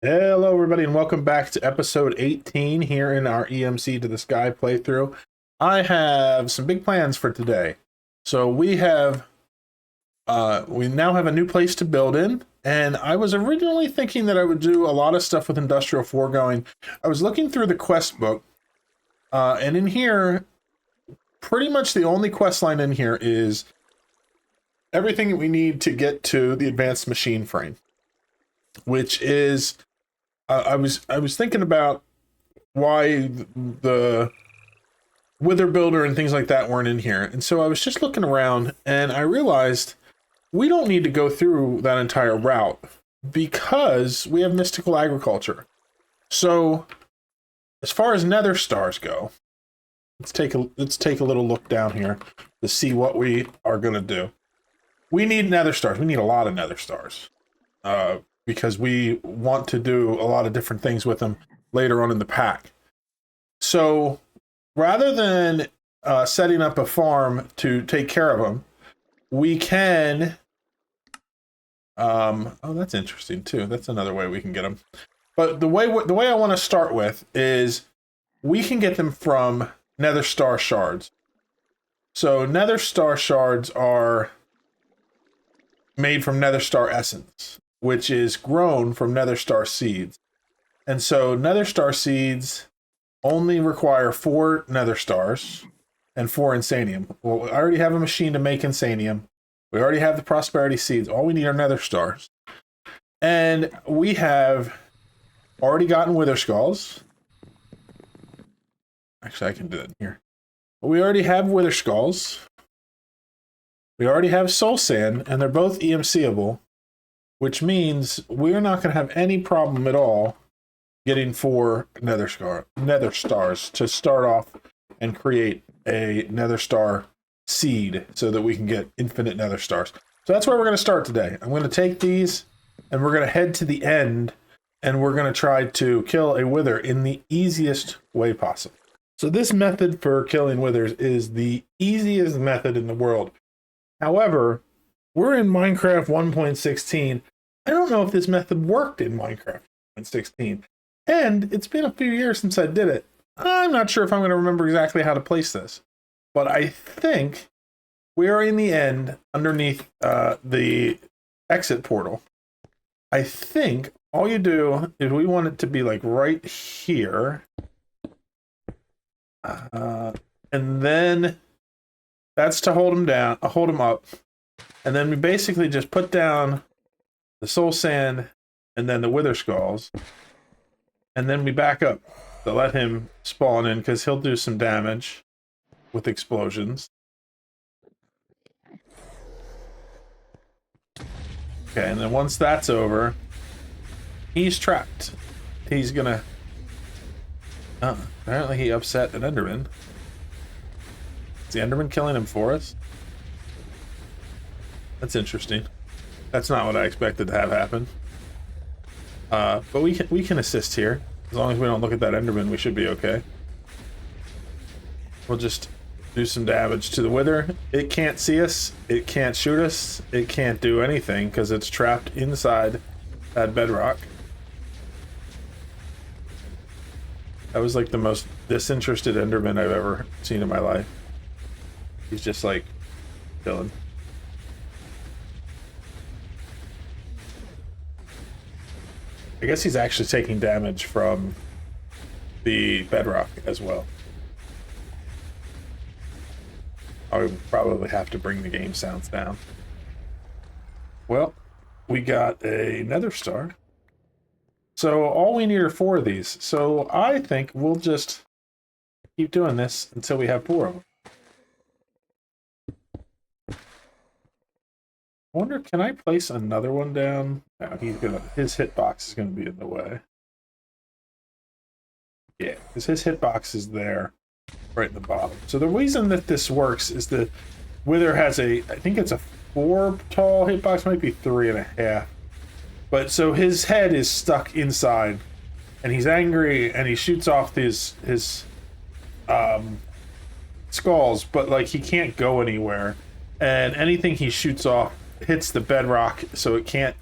Hello, everybody, and welcome back to episode 18 here in our EMC to the Sky playthrough. I have some big plans for today. So we now have a new place to build in, and I was originally thinking that I would do a lot of stuff with Industrial Foregoing. I was looking through the quest book, and in here, pretty much the only quest line in here is everything that we need to get to the advanced machine frame, which is I was thinking about why the Wither Builder and things like that weren't in here. And so I was just looking around and I realized we don't need to go through that entire route because we have mystical agriculture. So as far as Nether stars go, let's take a little look down here to see what we are going to do. We need Nether stars. We need a lot of Nether stars. Because we want to do a lot of different things with them later on in the pack. So rather than setting up a farm to take care of them, we can... oh, that's interesting too. That's another way we can get them. But the way I want to start with is we can get them from Nether Star Shards. So Nether Star Shards are made from Nether Star Essence, which is grown from Nether Star seeds. And so Nether Star seeds only require 4 Nether stars and 4 Insanium. Well, I already have a machine to make Insanium. We already have the Prosperity seeds. All we need are Nether stars. And we have already gotten Wither Skulls. Actually, I can do it here. But we already have Wither Skulls. We already have Soul Sand, and they're both EMCable. Which means we're not going to have any problem at all getting 4 Nether stars to start off and create a Nether star seed so that we can get infinite Nether stars. So that's where we're going to start today. I'm going to take these and we're going to head to the end and we're going to try to kill a wither in the easiest way possible. So this method for killing withers is the easiest method in the world. However, we're in Minecraft 1.16. I don't know if this method worked in Minecraft 1.16. And it's been a few years since I did it. I'm not sure if I'm going to remember exactly how to place this. But I think we are in the end underneath the exit portal. I think all you do is we want it to be like right here. And then that's to hold him down, hold him up. And then we basically just put down the Soul Sand and then the Wither Skulls. And then we back up to let him spawn in because he'll do some damage with explosions. Okay, and then once that's over, he's trapped. He's gonna... Oh, apparently he upset an Enderman. Is the Enderman killing him for us? That's interesting. That's not what I expected to have happen. But we can assist here. As long as we don't look at that Enderman, we should be okay. We'll just do some damage to the Wither. It can't see us. It can't shoot us. It can't do anything because it's trapped inside that bedrock. That was like the most disinterested Enderman I've ever seen in my life. He's just like chilling. I guess he's actually taking damage from the bedrock as well. I would probably have to bring the game sounds down. Well, we got a Nether star. So all we need are 4 of these. So I think we'll just keep doing this until we have 4 of them. I wonder, can I place another one down? No, his hitbox is gonna be in the way. Yeah, because his hitbox is there, right in the bottom. So the reason that this works is the Wither has I think it's a 4 tall hitbox, might be 3.5. But so his head is stuck inside, and he's angry, and he shoots off his skulls, but like he can't go anywhere, and anything he shoots off hits the bedrock, so it can't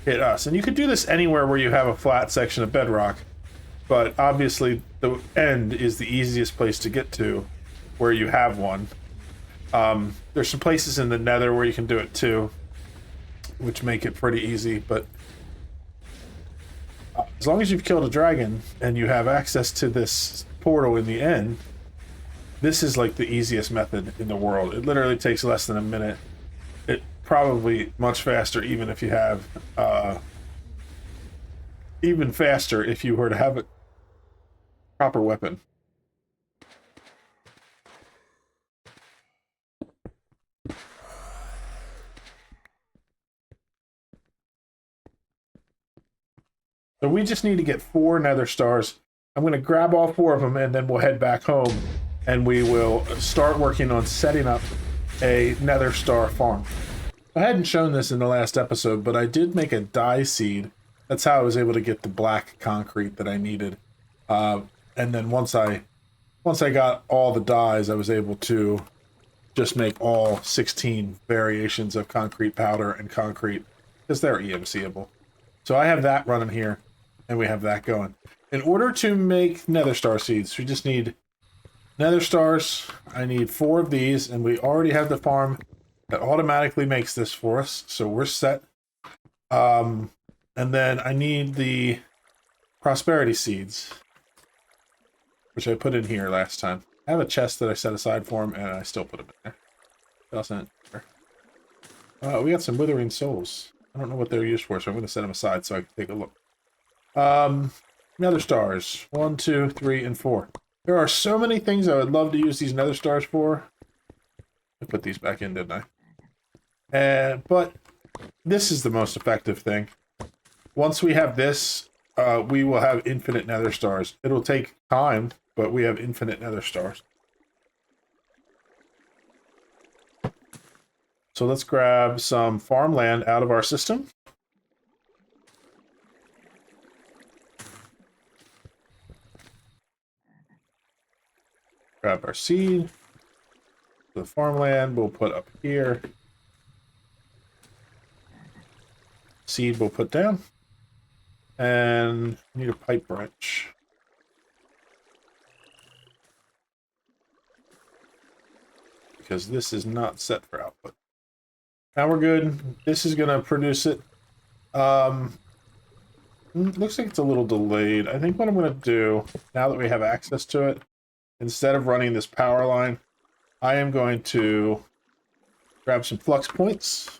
hit us. And you could do this anywhere where you have a flat section of bedrock, but obviously the end is the easiest place to get to where you have one. There's some places in the Nether where you can do it too, which make it pretty easy, but as long as you've killed a dragon and you have access to this portal in the end, this is like the easiest method in the world. It literally takes less than a minute. It probably much faster even if you have even faster if you were to have a proper weapon. So we just need to get 4 nether stars. I'm going to grab all 4 of them and then we'll head back home and we will start working on setting up a nether star farm. I hadn't shown this in the last episode, but I did make a dye seed. That's how I was able to get the black concrete that I needed. And then once I got all the dyes, I was able to just make all 16 variations of concrete powder and concrete because they're EMCable. So I have that running here. And we have that going. In order to make nether star seeds, we just need nether stars. I need 4 of these, and we already have the farm that automatically makes this for us, so we're set. And then I need the prosperity seeds, which I put in here last time. I have a chest that I set aside for them, and I still put them in there. Doesn't matter. We got some withering souls. I don't know what they're used for, so I'm going to set them aside so I can take a look. Nether stars. 1, 2, 3, and 4. There are so many things I would love to use these nether stars for. I put these back in, didn't I? But this is the most effective thing. Once we have this, we will have infinite nether stars. It'll take time, but we have infinite nether stars. So let's grab some farmland out of our system. Grab our seed. The farmland we'll put up here. Seed we'll put down. And need a pipe branch. Because this is not set for output. Now we're good. This is going to produce it. Looks like it's a little delayed. I think what I'm going to do, now that we have access to it, instead of running this power line, I am going to grab some flux points.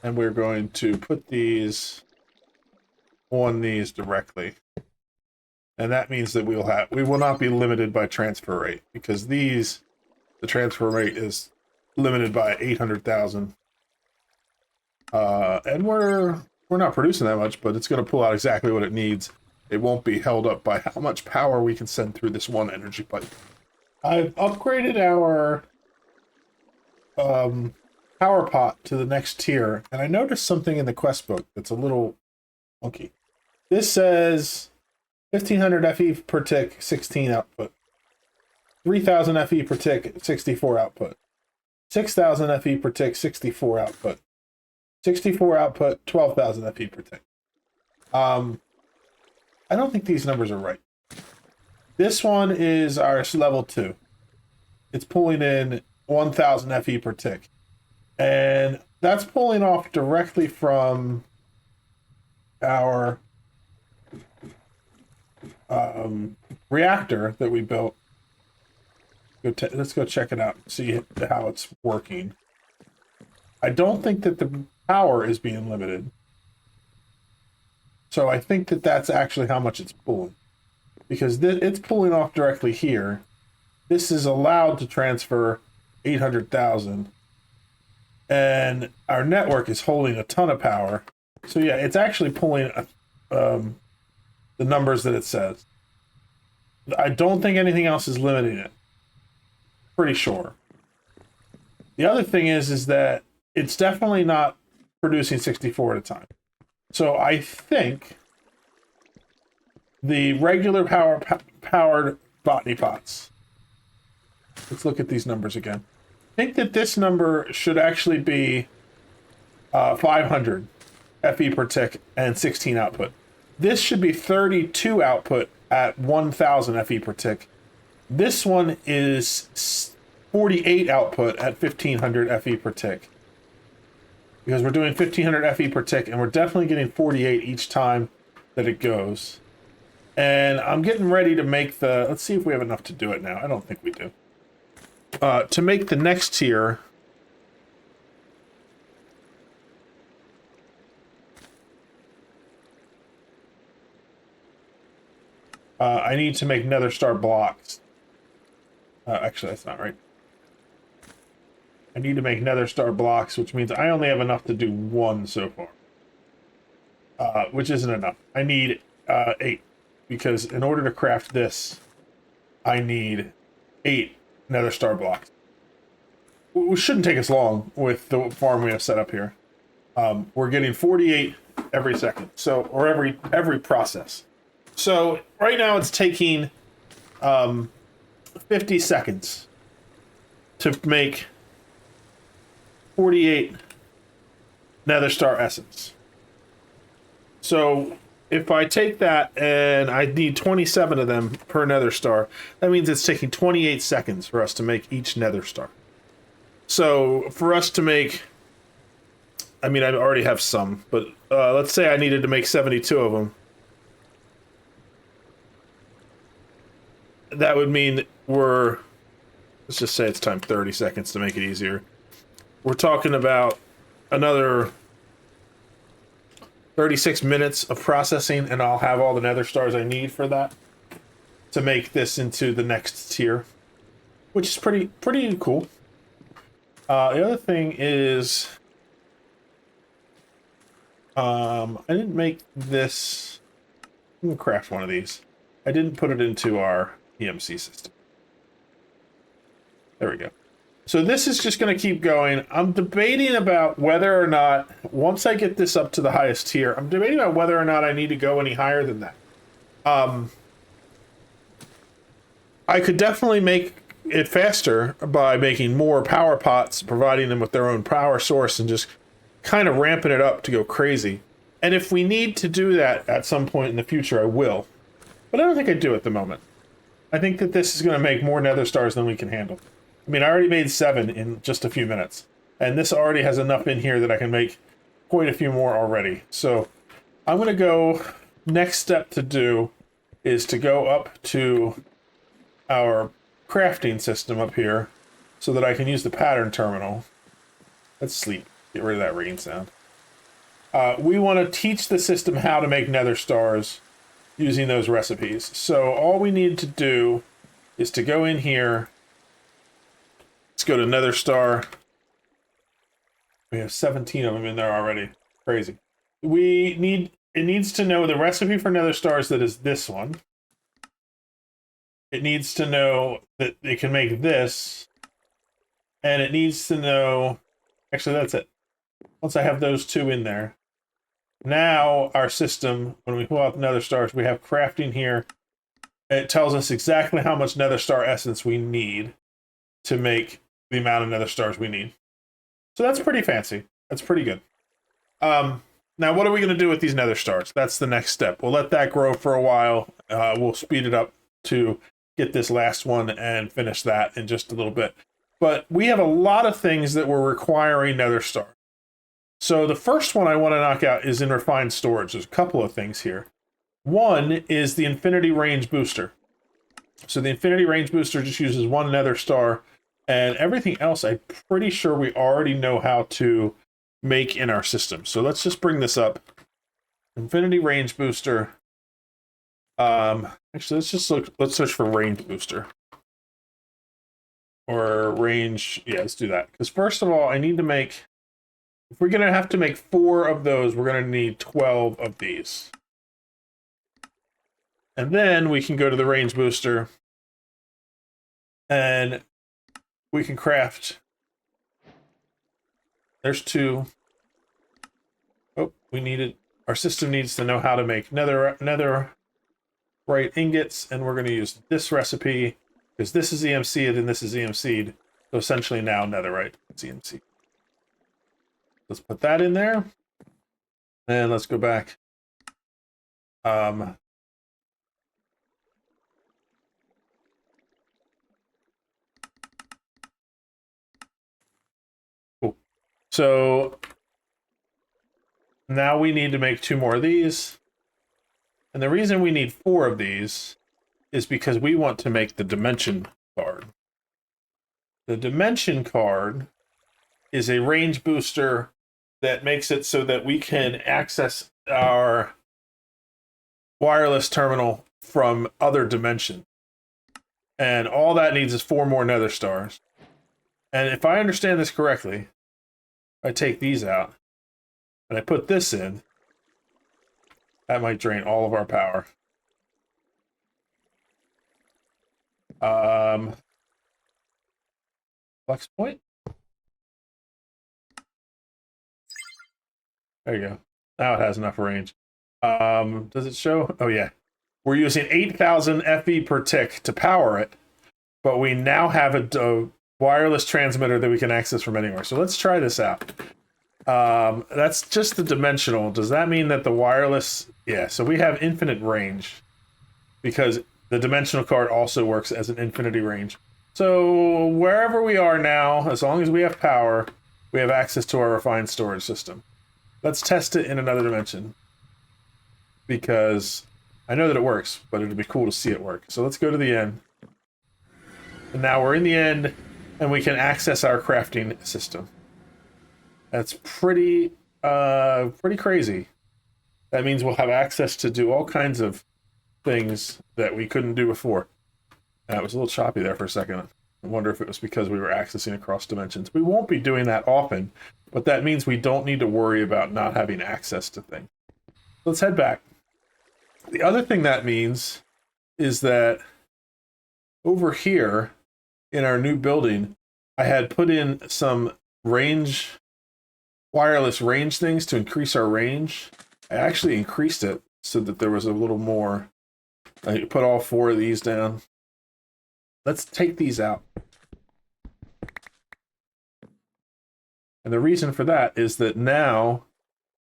And we're going to put these on these directly. And that means that we will not be limited by transfer rate, because the transfer rate is limited by 800,000. And we're not producing that much, but it's going to pull out exactly what it needs. It won't be held up by how much power we can send through this one energy pipe. I've upgraded our power pot to the next tier, and I noticed something in the quest book that's a little funky. This says 1500 FE per tick, 16 output. 3000 FE per tick, 64 output. 6000 FE per tick, 64 output. 64 output, 12,000 FE per tick. I don't think these numbers are right. This one is our level 2. It's pulling in 1,000 FE per tick. And that's pulling off directly from our reactor that we built. Let's go check it out and see how it's working. I don't think that the power is being limited. So I think that that's actually how much it's pulling. Because it's pulling off directly here. This is allowed to transfer 800,000. And our network is holding a ton of power. So yeah, it's actually pulling the numbers that it says. I don't think anything else is limiting it. Pretty sure. The other thing is that it's definitely not producing 64 at a time. So I think the regular powered botany pots. Let's look at these numbers again. I think that this number should actually be 500 FE per tick and 16 output. This should be 32 output at 1000 FE per tick. This one is 48 output at 1500 FE per tick. Because we're doing 1500 FE per tick, and we're definitely getting 48 each time that it goes. And I'm getting ready to make the... Let's see if we have enough to do it now. I don't think we do. To make the next tier... I need to make nether star blocks. Actually, that's not right. I need to make nether star blocks, which means I only have enough to do one so far. Which isn't enough. I need 8. Because in order to craft this, I need 8 nether star blocks. Which shouldn't take us long with the farm we have set up here. We're getting 48 every second. So, or every process. So right now it's taking 50 seconds to make 48 nether star essence. So if I take that and I need 27 of them per nether star, that means it's taking 28 seconds for us to make each nether star. So for us to make, I mean, I already have some, but let's say I needed to make 72 of them. That would mean let's just say it's time 30 seconds to make it easier. We're talking about another 36 minutes of processing, and I'll have all the nether stars I need for that to make this into the next tier, which is pretty cool. The other thing is, I didn't make this. I'm gonna craft one of these. I didn't put it into our EMC system. There we go. So this is just going to keep going. I'm debating about whether or not, once I get this up to the highest tier, I'm debating about whether or not I need to go any higher than that. I could definitely make it faster by making more power pots, providing them with their own power source, and just kind of ramping it up to go crazy. And if we need to do that at some point in the future, I will. But I don't think I do at the moment. I think that this is going to make more nether stars than we can handle. I mean, I already made 7 in just a few minutes. And this already has enough in here that I can make quite a few more already. So I'm going to go... Next step to do is to go up to our crafting system up here so that I can use the pattern terminal. Let's sleep. Get rid of that rain sound. We want to teach the system how to make nether stars using those recipes. So all we need to do is to go in here. Let's go to nether star. We have 17 of them in there already. Crazy. It needs to know the recipe for nether stars that is this one. It needs to know that it can make this. And it needs to know... Actually, that's it. Once I have those 2 in there. Now, our system, when we pull out the nether stars, we have crafting here. It tells us exactly how much nether star essence we need to make the amount of nether stars we need. So that's pretty fancy. That's pretty good. Now, what are we going to do with these nether stars? That's the next step. We'll let that grow for a while. We'll speed it up to get this last one and finish that in just a little bit. But we have a lot of things that we're requiring nether stars. So the first one I want to knock out is in refined storage. There's a couple of things here. One is the infinity range booster. So the infinity range booster just uses 1 nether star, and everything else I'm pretty sure we already know how to make in our system. So let's just bring this up. Infinity range booster. Actually, let's search for range booster. Or range, yeah, let's do that. Because first of all, I need to make... If we're going to have to make 4 of those, we're going to need 12 of these. And then we can go to the range booster. And we can craft... There's 2. Oh, we needed... Our system needs to know how to make netherite ingots. And we're going to use this recipe. Because this is EMC'd and this is EMC'd. So essentially now netherite is EMC'd. Let's put that in there. And let's go back. Cool. So now we need to make 2 more of these. And the reason we need 4 of these is because we want to make the dimension card. The dimension card is a range booster that makes it so that we can access our wireless terminal from other dimensions. And all that needs is 4 more nether stars. And if I understand this correctly, I take these out and I put this in, that might drain all of our power. Flex point. There you go. Now it has enough range. Does it show? Oh yeah. We're using 8,000 FE per tick to power it, but we now have a wireless transmitter that we can access from anywhere. So let's try this out. That's just the dimensional. Does that mean that the wireless... Yeah, so we have infinite range because the dimensional card also works as an infinity range. So wherever we are now, as long as we have power, we have access to our refined storage system. Let's test it in another dimension because I know that it works, but it'd be cool to see it work. So let's go to the end. And now we're in the end and we can access our crafting system. That's pretty crazy. That means we'll have access to do all kinds of things that we couldn't do before. It was a little choppy there for a second. I wonder if it was because we were accessing across dimensions. We won't be doing that often, but that means we don't need to worry about not having access to things. Let's head back. The other thing that means is that over here in our new building, I had put in some wireless range things to increase our range. I actually increased it so that there was a little more. I put all 4 of these down. Let's take these out. And the reason for that is that now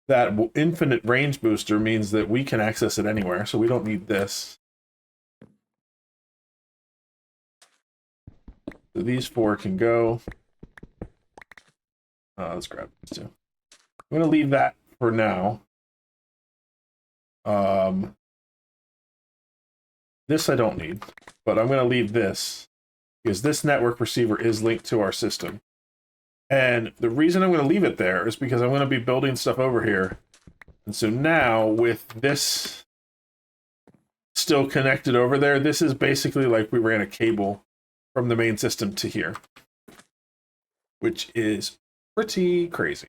that infinite range booster means that we can access it anywhere, so we don't need this. So these 4 can go. Let's grab these 2. I'm going to leave that for now. This I don't need, but I'm going to leave this because this network receiver is linked to our system. And the reason I'm going to leave it there is because I'm going to be building stuff over here. And so now with this still connected over there, this is basically like we ran a cable from the main system to here, which is pretty crazy.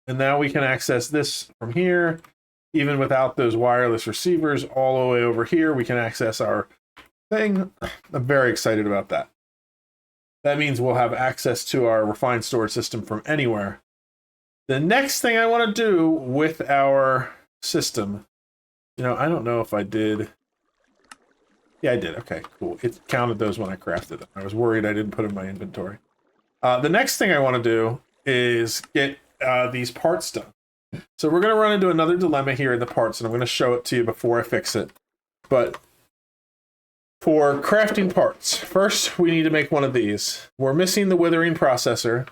And now we can access this from here. Even without those wireless receivers all the way over here, we can access our thing. I'm very excited about that. That means we'll have access to our refined storage system from anywhere. The next thing I want to do with our system, I don't know if I did. Yeah, I did. Okay, cool. It counted those when I crafted them. I was worried I didn't put in my inventory. The next thing I want to do is get these parts done. So we're going to run into another dilemma here in the parts, and I'm going to show it to you before I fix it. But for crafting parts, first we need to make one of these. We're missing the withering processor,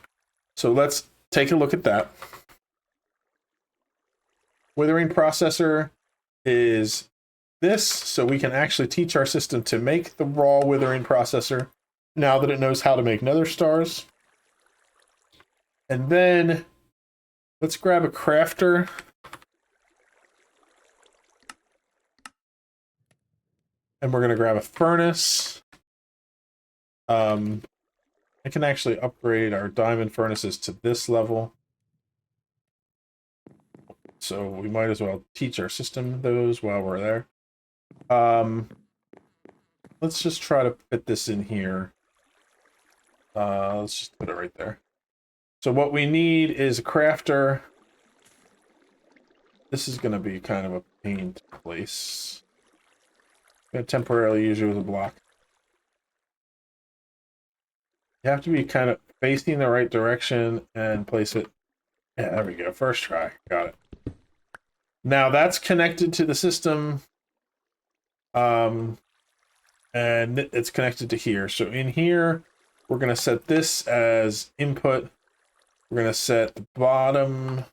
so let's take a look at that. Withering processor is this, so we can actually teach our system to make the raw withering processor now that it knows how to make nether stars. And then let's grab a crafter. And we're going to grab a furnace. I can actually upgrade our diamond furnaces to this level. So we might as well teach our system those while we're there. Let's just try to fit this in here. Let's just put it right there. So what we need is a crafter. This is going to be kind of a pain to place. I'm going to temporarily use you as a block. You have to be kind of facing the right direction and place it. Yeah, there we go. First try. Got it. Now that's connected to the system. And it's connected to here. So in here, we're going to set this as input. We're going to set the bottom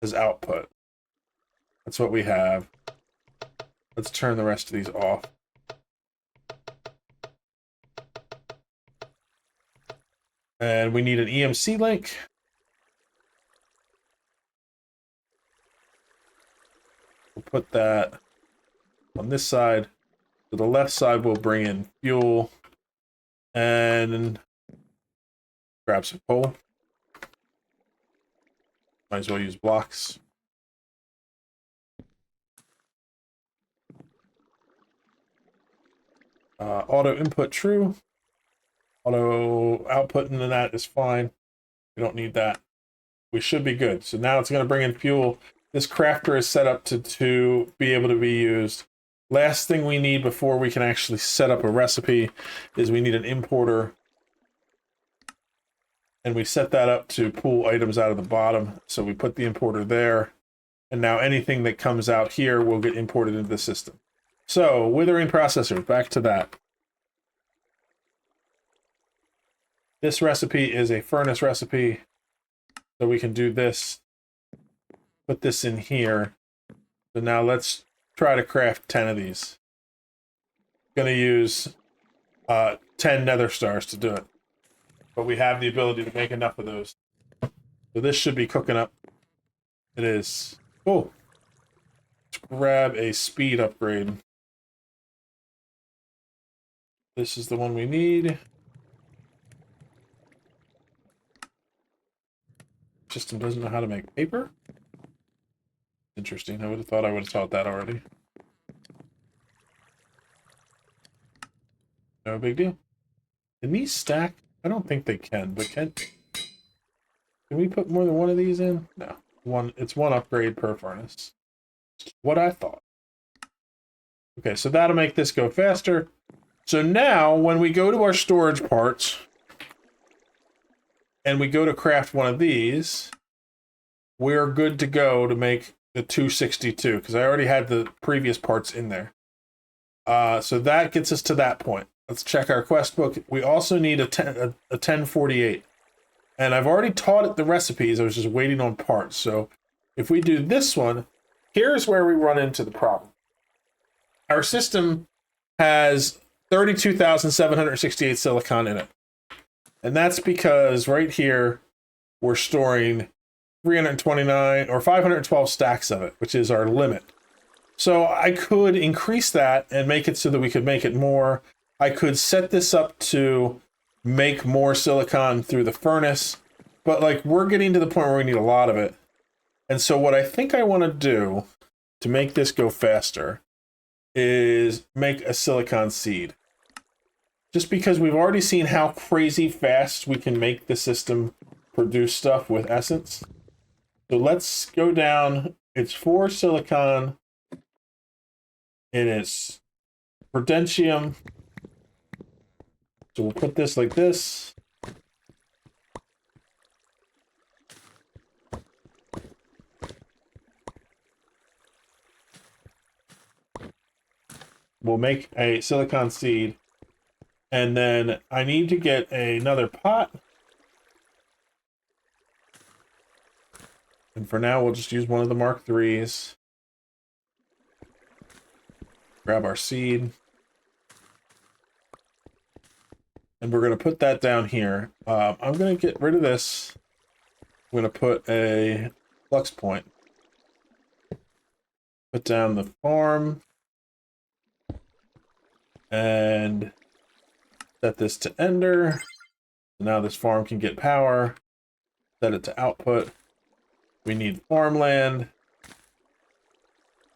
as output. That's what we have. Let's turn the rest of these off. And we need an EMC link. We'll put that on this side. To the left side, we'll bring in fuel and grab some coal. Might as well use blocks. Auto input true. Auto output into that is fine. We don't need that. We should be good. So now it's going to bring in fuel. This crafter is set up to be able to be used. Last thing we need before we can actually set up a recipe is we need an importer. And we set that up to pull items out of the bottom. So we put the importer there. And now anything that comes out here will get imported into the system. So, withering processor, back to that. This recipe is a furnace recipe. So we can do this. Put this in here. So now let's try to craft 10 of these. Gonna use 10 nether stars to do it. But we have the ability to make enough of those. So this should be cooking up. It is. Oh. Let's grab a speed upgrade. This is the one we need. System doesn't know how to make paper. Interesting. I would have thought I would have taught that already. No big deal. Can these stack? I don't think they can, but can we put more than one of these in? No. It's one upgrade per furnace. What I thought. Okay, so that'll make this go faster. So now, when we go to our storage parts, and we go to craft one of these, we're good to go to make the 262, because I already had the previous parts in there. So that gets us to that point. Let's check our quest book. We also need a 1048. And I've already taught it the recipes. I was just waiting on parts. So if we do this one, here's where we run into the problem. Our system has 32,768 silicon in it. And that's because right here, we're storing 329 or 512 stacks of it, which is our limit. So I could increase that and make it so that we could make it more. I could set this up to make more silicon through the furnace, but like we're getting to the point where we need a lot of it. And so what I think I want to do to make this go faster is make a silicon seed. Just because we've already seen how crazy fast we can make the system produce stuff with essence. So let's go down. It's 4 silicon. It is prudentium. So we'll put this like this. We'll make a silicon seed. And then I need to get another pot. And for now, we'll just use one of the Mark IIIs. Grab our seed. And we're going to put that down here. I'm going to get rid of this. I'm going to put a flux point. Put down the farm. And set this to Ender. Now this farm can get power. Set it to output. We need farmland.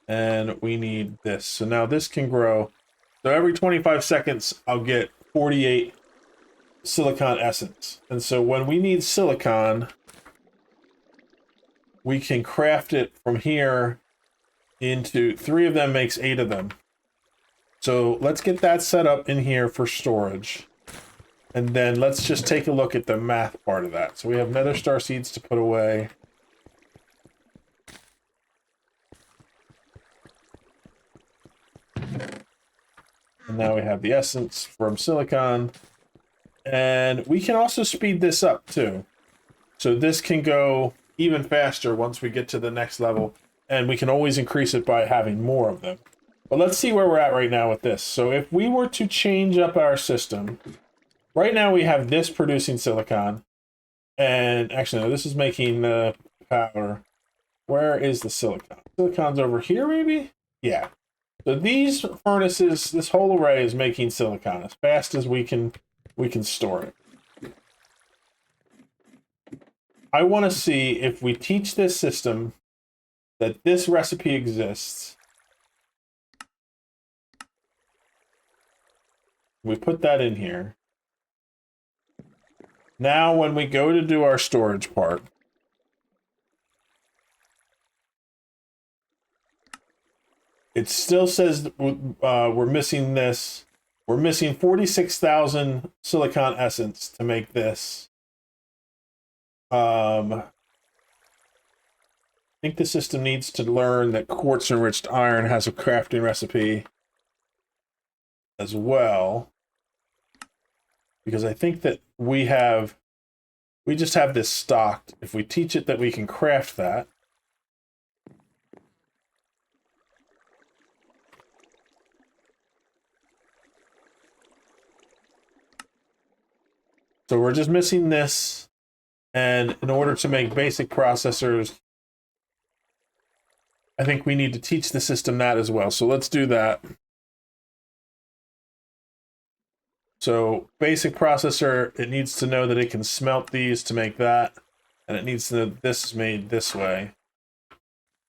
And we need this. So now this can grow. So every 25 seconds, I'll get 48 silicon essence. And so when we need silicon, we can craft it from here into 3 of them makes 8 of them. So let's get that set up in here for storage. And then let's just take a look at the math part of that. So we have nether star seeds to put away. And now we have the essence from silicon. And we can also speed this up too. So this can go even faster once we get to the next level. And we can always increase it by having more of them. But let's see where we're at right now with this. So if we were to change up our system, right now we have this producing silicon. And actually, no, this is making the power. Where is the silicon? Silicon's over here, maybe? Yeah. So these furnaces, this whole array is making silicon as fast as we can store it. I want to see if we teach this system that this recipe exists. We put that in here. Now, when we go to do our storage part, it still says we're missing this. We're missing 46,000 silicon essence to make this. I think the system needs to learn that quartz enriched iron has a crafting recipe as well. Because I think that we just have this stocked. If we teach it that we can craft that. So we're just missing this. And in order to make basic processors, I think we need to teach the system that as well. So let's do that. So basic processor, it needs to know that it can smelt these to make that. And it needs to know that this is made this way.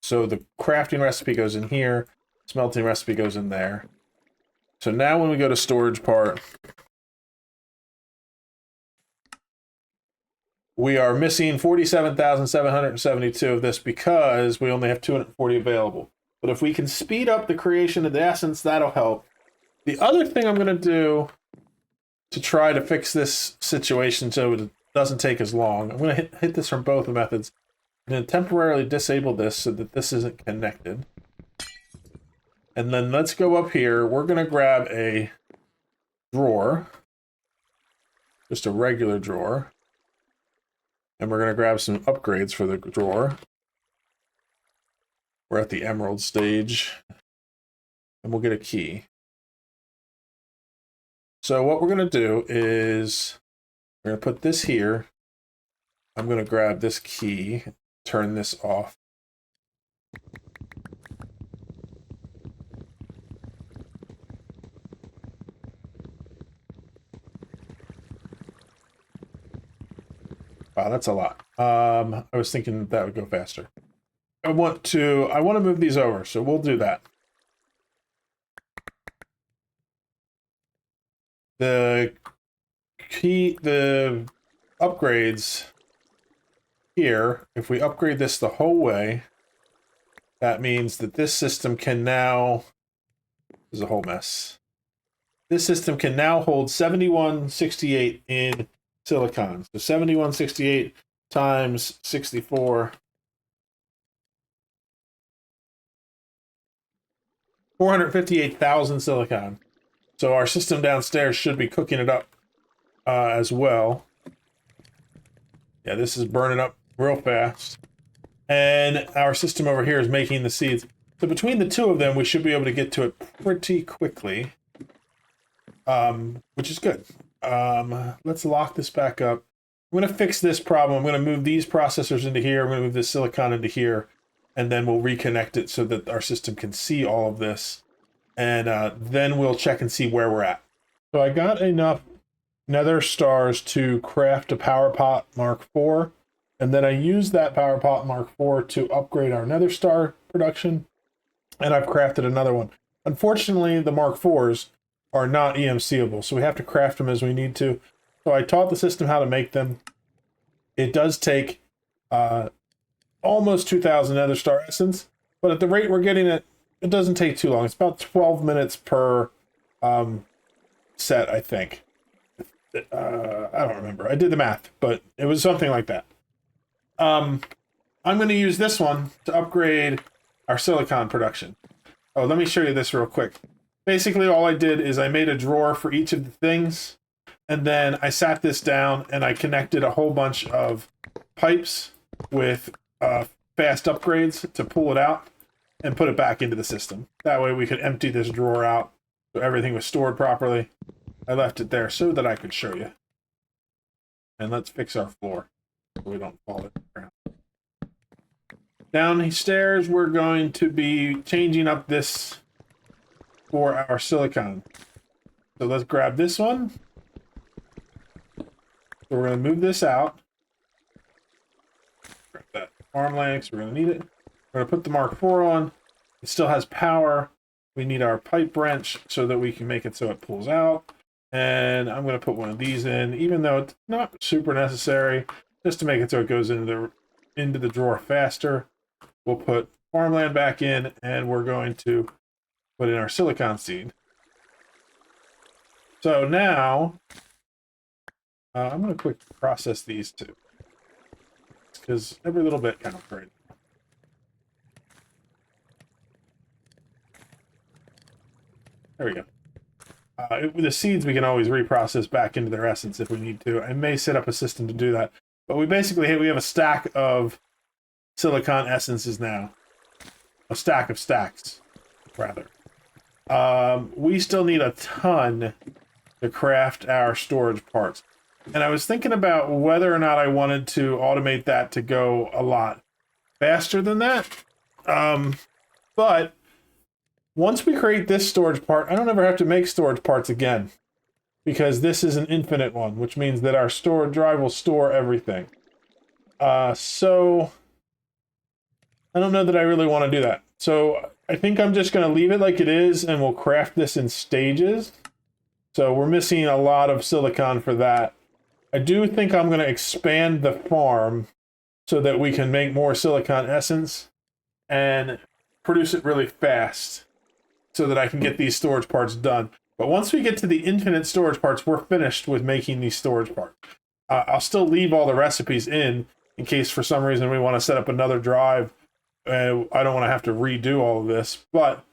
So the crafting recipe goes in here. Smelting recipe goes in there. So now when we go to storage part, we are missing 47,772 of this because we only have 240 available. But if we can speed up the creation of the essence, that'll help. The other thing I'm going to do to try to fix this situation so it doesn't take as long, I'm going to hit this from both methods. I'm going to temporarily disable this so that this isn't connected. And then let's go up here. We're going to grab a drawer, just a regular drawer. And we're going to grab some upgrades for the drawer. We're at the emerald stage. And we'll get a key. So what we're going to do is we're going to put this here. I'm going to grab this key, turn this off. Wow, that's a lot. I was thinking that would go faster. I want to move these over, so we'll do that. The upgrades here, if we upgrade this the whole way, that means that this system can now, this is a whole mess. This system can now hold 7168 in silicon. So 7168 times 64. 458,000 silicon. So our system downstairs should be cooking it up as well. Yeah, this is burning up real fast. And our system over here is making the seeds. So between the two of them, we should be able to get to it pretty quickly. Which is good. Let's lock this back up. I'm going to fix this problem. I'm going to move these processors into here. I'm going to move this silicon into here. And then we'll reconnect it so that our system can see all of this. And then we'll check and see where we're at. So I got enough nether stars to craft a power pot Mark IV. And then I used that power pot Mark IV to upgrade our nether star production. And I've crafted another one. Unfortunately, the Mark IVs are not EMCable, so we have to craft them as we need to. So I taught the system how to make them. It does take almost 2,000 nether star essence, but at the rate we're getting it, it doesn't take too long. It's about 12 minutes per set, I think. I don't remember. I did the math, but it was something like that. I'm going to use this one to upgrade our silicon production. Oh, let me show you this real quick. Basically, all I did is I made a drawer for each of the things, and then I sat this down and I connected a whole bunch of pipes with fast upgrades to pull it out and put it back into the system. That way we could empty this drawer out so everything was stored properly. I left it there so that I could show you. And let's fix our floor so we don't fall to the ground. Downstairs, we're going to be changing up this for our silicon. So let's grab this one. So we're going to move this out. Grab that farmland because we're going to need it. We're going to put the Mark IV on. It still has power. We need our pipe wrench so that we can make it so it pulls out. And I'm going to put one of these in, even though it's not super necessary, just to make it so it goes into the drawer faster. We'll put farmland back in, and we're going to put in our silicon seed. So now, I'm going to quick process these two, because every little bit counts, right? There we go. With the seeds, we can always reprocess back into their essence if we need to. I may set up a system to do that. But we basically we have a stack of silicon essences now. A stack of stacks, rather. We still need a ton to craft our storage parts. And I was thinking about whether or not I wanted to automate that to go a lot faster than that. But once we create this storage part, I don't ever have to make storage parts again, because this is an infinite one, which means that our storage drive will store everything. So I don't know that I really want to do that. So I think I'm just going to leave it like it is, and we'll craft this in stages. So we're missing a lot of silicon for that. I do think I'm going to expand the farm so that we can make more silicon essence and produce it really fast, so that I can get these storage parts done. But once we get to the infinite storage parts, we're finished with making these storage parts. I'll still leave all the recipes in case for some reason we want to set up another drive. I don't want to have to redo all of this, but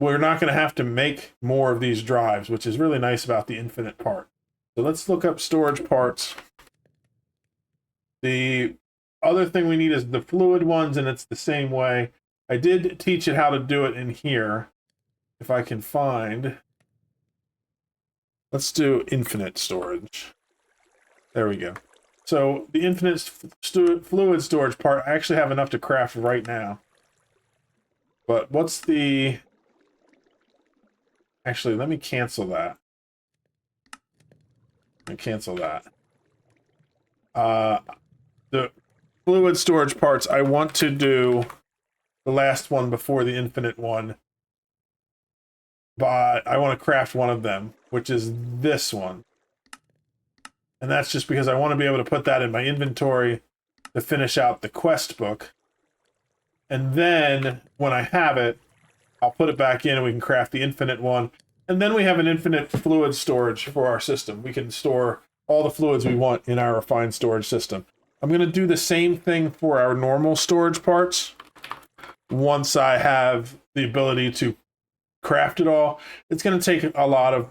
we're not going to have to make more of these drives, which is really nice about the infinite part. So let's look up storage parts. The other thing we need is the fluid ones, and it's the same way. I did teach it how to do it in here. If I can find, let's do infinite storage. There we go. So the infinite fluid storage part, I actually have enough to craft right now. But what's the, actually, let me cancel that. And cancel that. The fluid storage parts, I want to do the last one before the infinite one. But I want to craft one of them, which is this one. And that's just because I want to be able to put that in my inventory to finish out the quest book. And then, when I have it, I'll put it back in and we can craft the infinite one. And then we have an infinite fluid storage for our system. We can store all the fluids we want in our refined storage system. I'm going to do the same thing for our normal storage parts. Once I have the ability to craft it all, it's going to take a lot of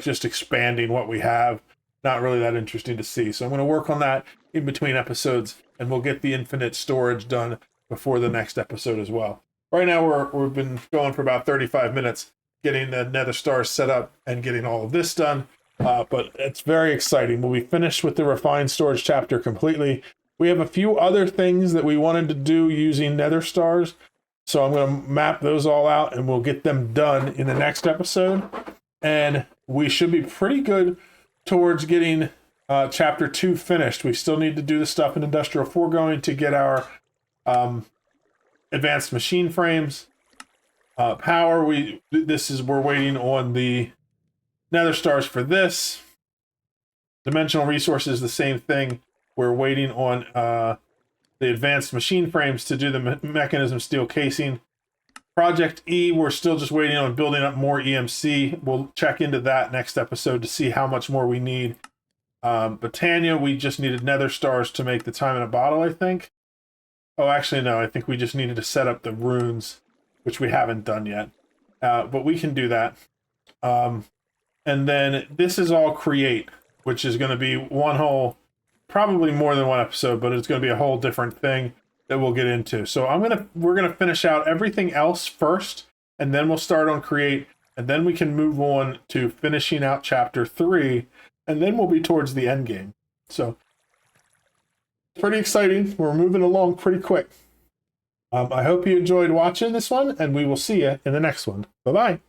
just expanding what we have. Not really that interesting to see. So I'm going to work on that in between episodes, and we'll get the infinite storage done before the next episode as well. Right now we've been going for about 35 minutes getting the Nether stars set up and getting all of this done. But it's very exciting. We'll be finished with the refined storage chapter completely. We have a few other things that we wanted to do using Nether stars. So I'm going to map those all out, and we'll get them done in the next episode. And we should be pretty good towards getting chapter 2 finished. We still need to do the stuff in Industrial Foregoing to get our advanced machine frames. Power, we're waiting on the Nether stars for this. Dimensional resources, the same thing. We're waiting on the advanced machine frames to do the mechanism steel casing. Project E, we're still just waiting on building up more EMC. We'll check into that next episode to see how much more we need Botania, we just needed nether stars to make the time in a bottle, I think. Oh, actually, no, I think we just needed to set up the runes, which we haven't done yet. But we can do that. And then this is all create, which is going to be one whole, probably more than one episode, but it's going to be a whole different thing that we'll get into. So we're going to finish out everything else first, and then we'll start on create, and then we can move on to finishing out chapter 3, and then we'll be towards the end game. So pretty exciting. We're moving along pretty quick. I hope you enjoyed watching this one, and we will see you in the next one. Bye-bye.